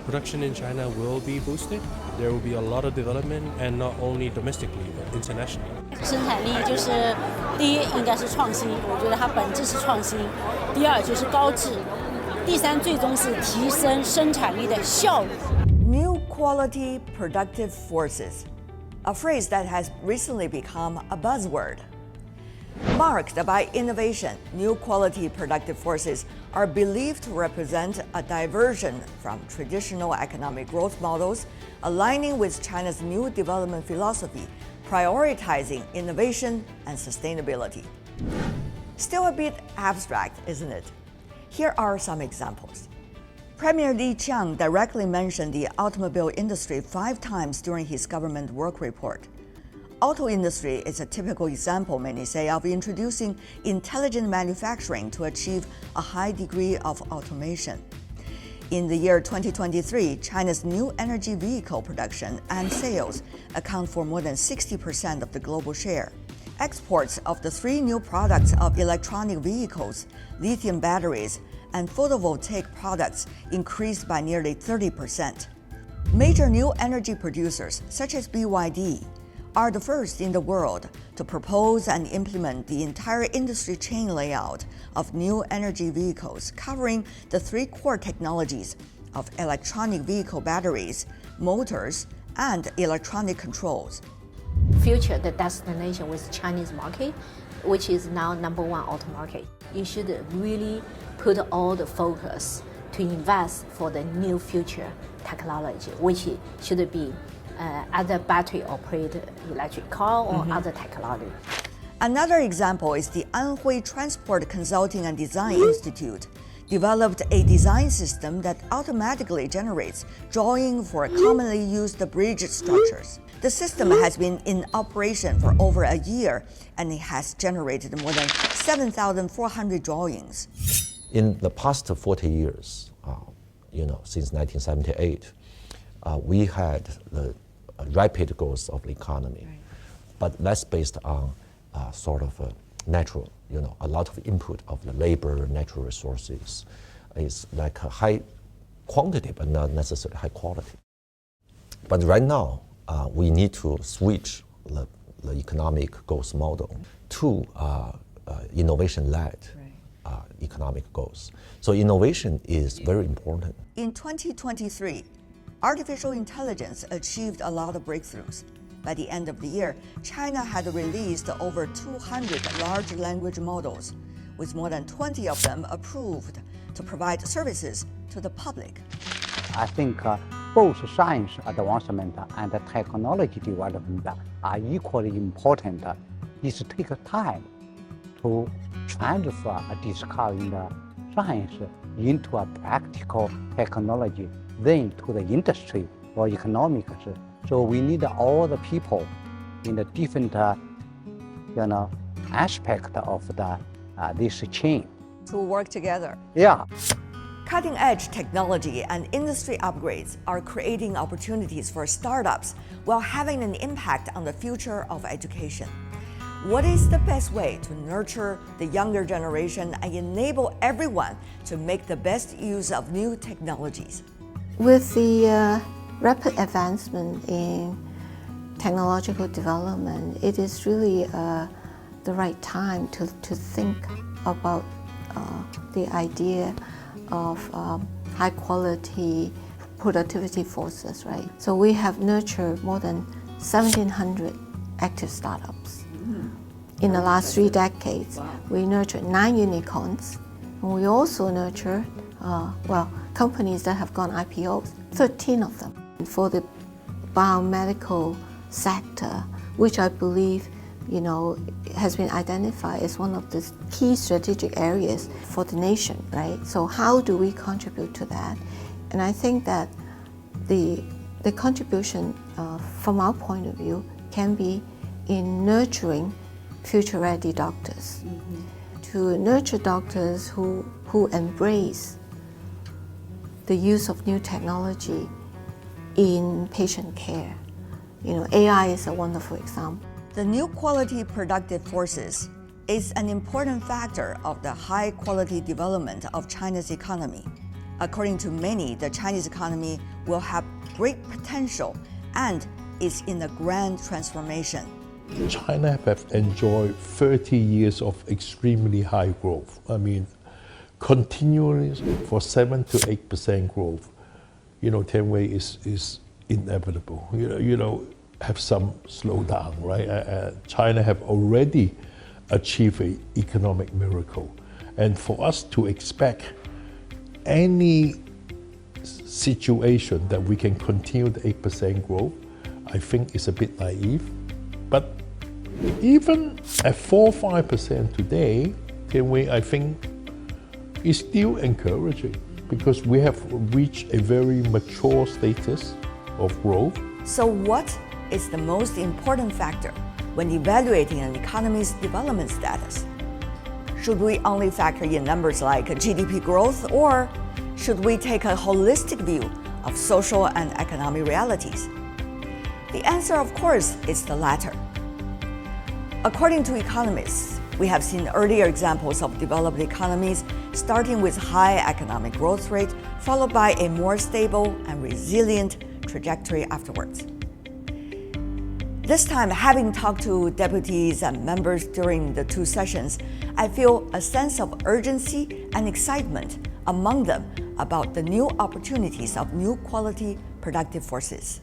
Production in China will be boosted. There will be a lot of development, and not only domestically, but internationally. 生产力就是第一应该是创新，我觉得它本质是创新；第二就是高质；第三最终是提升生产力的效率。New quality productive forces, a phrase that has recently become a buzzword. Marked by innovation, new quality productive forces are believed to represent a diversion from traditional economic growth models, aligning with China's new development philosophy, prioritizing innovation and sustainability. Still a bit abstract, isn't it? Here are some examples. Premier Tian directly mentioned the automobile industry 5 times during his government work report. Auto industry is a typical example, many say, of introducing intelligent manufacturing to achieve a high degree of automation. In the year 2023, China's new energy vehicle production and sales account for more than 60% of the global share. Exports of the 3 new products of electronic vehicles, lithium batteries, and photovoltaic products increased by nearly 30%. Major new energy producers, such as BYD, are the first in the world to propose and implement the entire industry chain layout of new energy vehicles, covering the 3 core technologies of electronic vehicle batteries, motors, and electronic controls. Future the destination with Chinese market, which is now #1 auto market. You should really put all the focus to invest for the new future technology, which should be either battery-operated electric car or other technology. Another example is the Anhui Transport Consulting and Design Institute developed a design system that automatically generates drawing for commonly used bridge structures. The system has been in operation for over a year, and it has generated more than 7,400 drawings. In the past 40 years, since 1978, we had the rapid growth of the economy, but that's based on sort of natural, a lot of input of the labor, natural resources. It's like a high quantity, but not necessarily high quality. But right now, we need to switch the economic growth model to innovation-led economic growth. So innovation is very important. In 2023, artificial intelligence achieved a lot of breakthroughs. By the end of the year, China had released over 200 large language models, with more than 20 of them approved to provide services to the public. I think both science advancement and technology development are equally important. It takes time to transfer a discovery in the science into a practical technology, then to the industry or economics. So we need all the people in the different, aspect of this chain To work together. Yeah. Cutting-edge technology and industry upgrades are creating opportunities for startups while having an impact on the future of education. What is the best way to nurture the younger generation and enable everyone to make the best use of new technologies? With the rapid advancement in technological development, it is really the right time to think about the idea of high quality productivity forces, right? So we have nurtured more than 1,700 active startups. In the last 3 decades, we nurtured 9 unicorns, and we also nurtured, companies that have gone IPO, 13 of them. For the biomedical sector, which I believe, has been identified as one of the key strategic areas for the nation, right? So how do we contribute to that? And I think that the contribution from our point of view can be in nurturing future-ready doctors, to nurture doctors who embrace the use of new technology in patient care. AI is a wonderful example. The new quality productive forces is an important factor of the high-quality development of China's economy. According to many, the Chinese economy will have great potential and is in a grand transformation. China have enjoyed 30 years of extremely high growth. I mean, continually for 7 to 8% growth. Tianwei is inevitable. Have some slowdown, right? China have already achieved an economic miracle, and for us to expect any situation that we can continue the 8% growth, I think is a bit naive. But even at 4-5% today, Tianwei, I think, is still encouraging because we have reached a very mature status of growth. So what is the most important factor when evaluating an economy's development status? Should we only factor in numbers like GDP growth, or should we take a holistic view of social and economic realities? The answer, of course, is the latter. According to economists, we have seen earlier examples of developed economies starting with high economic growth rate, followed by a more stable and resilient trajectory afterwards. This time, having talked to deputies and members during the 2 sessions, I feel a sense of urgency and excitement among them about the new opportunities of new quality productive forces.